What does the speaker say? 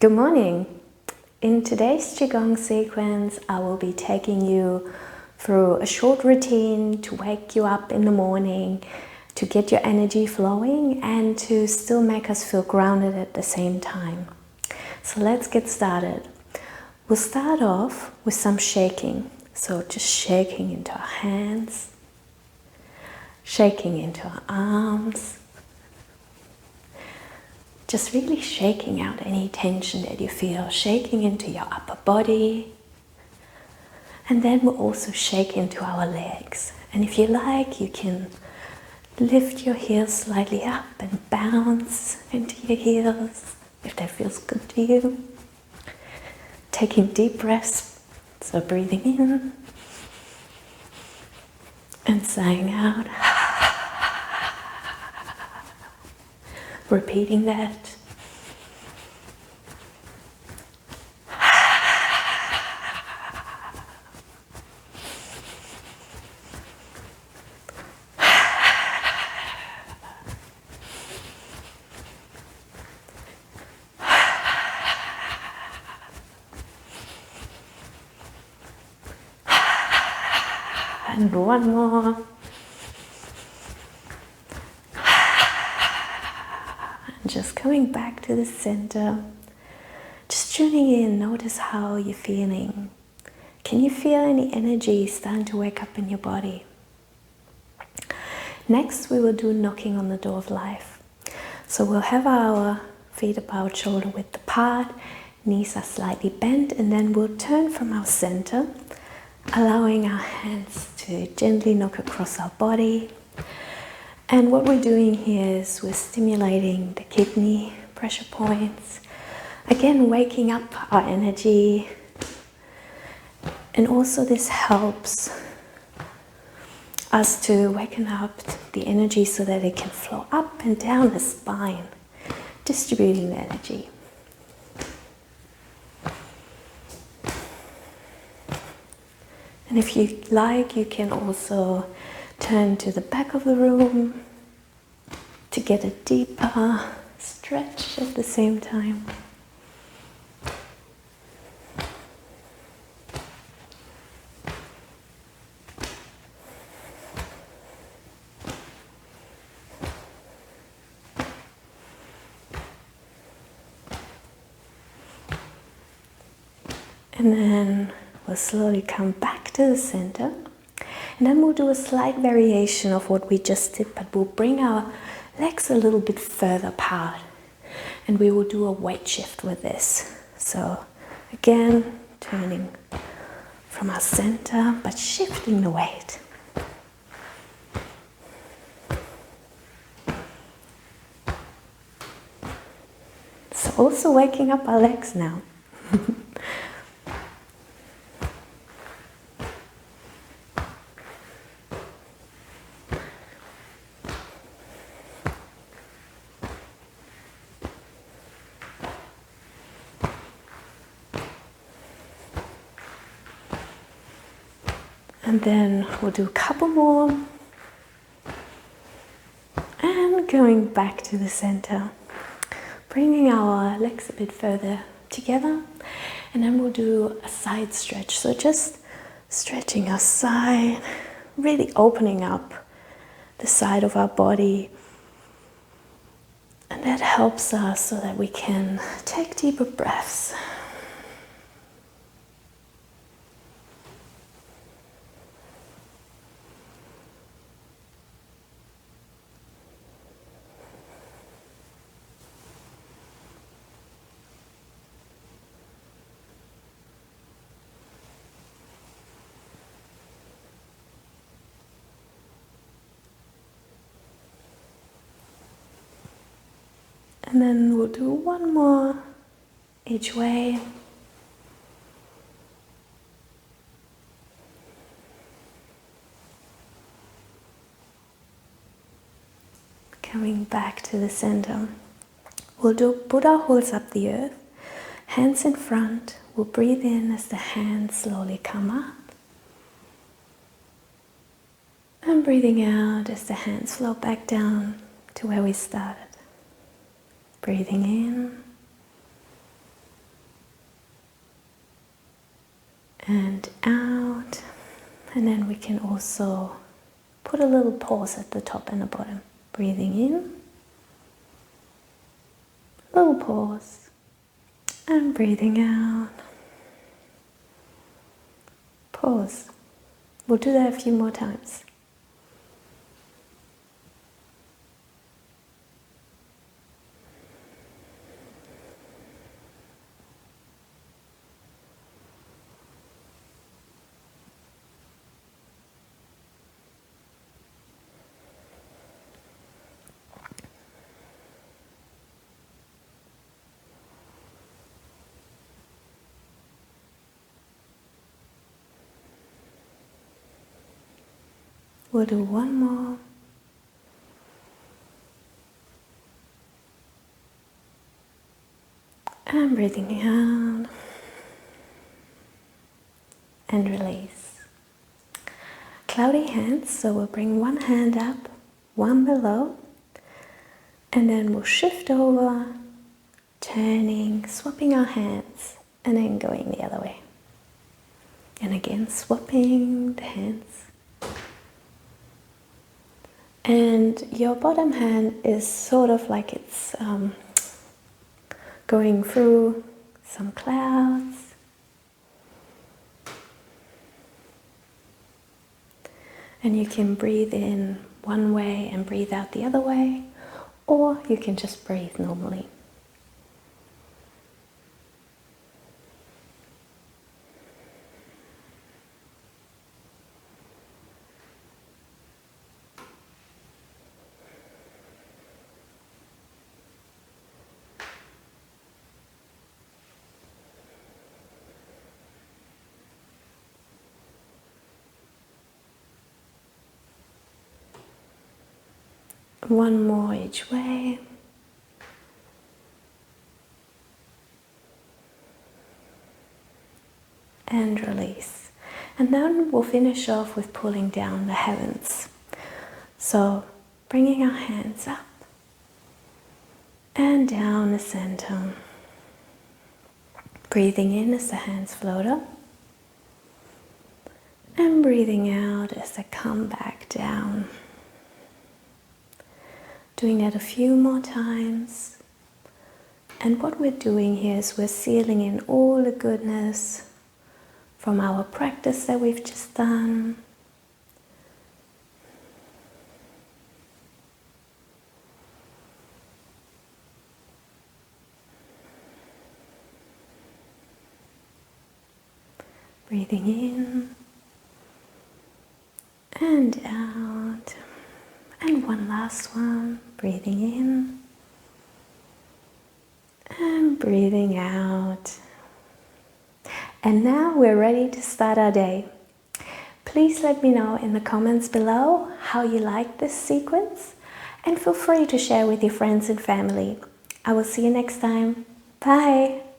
Good morning. In today's Qigong sequence, I will be taking you through a short routine to wake you up in the morning, to get your energy flowing and to still make us feel grounded at the same time. So let's get started. We'll start off with some shaking. So just shaking into our hands, shaking into our arms, just really shaking out any tension that you feel, shaking into your upper body. And then we'll also shake into our legs. And if you like, you can lift your heels slightly up and bounce into your heels, if that feels good to you. Taking deep breaths, so breathing in and sighing out. Repeating that. And one more. And just coming back to the center. Just tuning in, notice how you're feeling. Can you feel any energy starting to wake up in your body? Next, we will do knocking on the door of life. So we'll have our feet about shoulder width apart, knees are slightly bent, and then we'll turn from our center, allowing our hands to gently knock across our body. And what we're doing here is we're stimulating the kidney pressure points, again waking up our energy. And also this helps us to waken up the energy so that it can flow up and down the spine, distributing the energy. And if you like, you can also turn to the back of the room to get a deeper stretch at the same time. And then we'll slowly come back to the center. And then we'll do a slight variation of what we just did, but we'll bring our legs a little bit further apart. And we will do a weight shift with this. So again, turning from our center, but shifting the weight. So also waking up our legs now. And then we'll do a couple more. And going back to the center. Bringing our legs a bit further together. And then we'll do a side stretch. So just stretching our side, really opening up the side of our body. And that helps us so that we can take deeper breaths. And then we'll do one more each way. Coming back to the center. We'll do Buddha holds up the earth, hands in front. We'll breathe in as the hands slowly come up. And breathing out as the hands flow back down to where we started. Breathing in and out. And then we can also put a little pause at the top and the bottom. Breathing in, little pause, and breathing out. Pause. We'll do that a few more times. We'll do one more. And breathing out. And release. Cloudy hands, so we'll bring one hand up, one below. And then we'll shift over, turning, swapping our hands, and then going the other way. And again, swapping the hands. And your bottom hand is sort of like it's going through some clouds. And you can breathe in one way and breathe out the other way, or you can just breathe normally. One more each way. And release. And then we'll finish off with pulling down the heavens. So bringing our hands up and down the center. Breathing in as the hands float up. And breathing out as they come back down. Doing that a few more times. And what we're doing here is we're sealing in all the goodness from our practice that we've just done. Breathing in and out. And one last one, breathing in and breathing out. And now we're ready to start our day. Please let me know in the comments below how you like this sequence, and feel free to share with your friends and family. I will see you next time. Bye!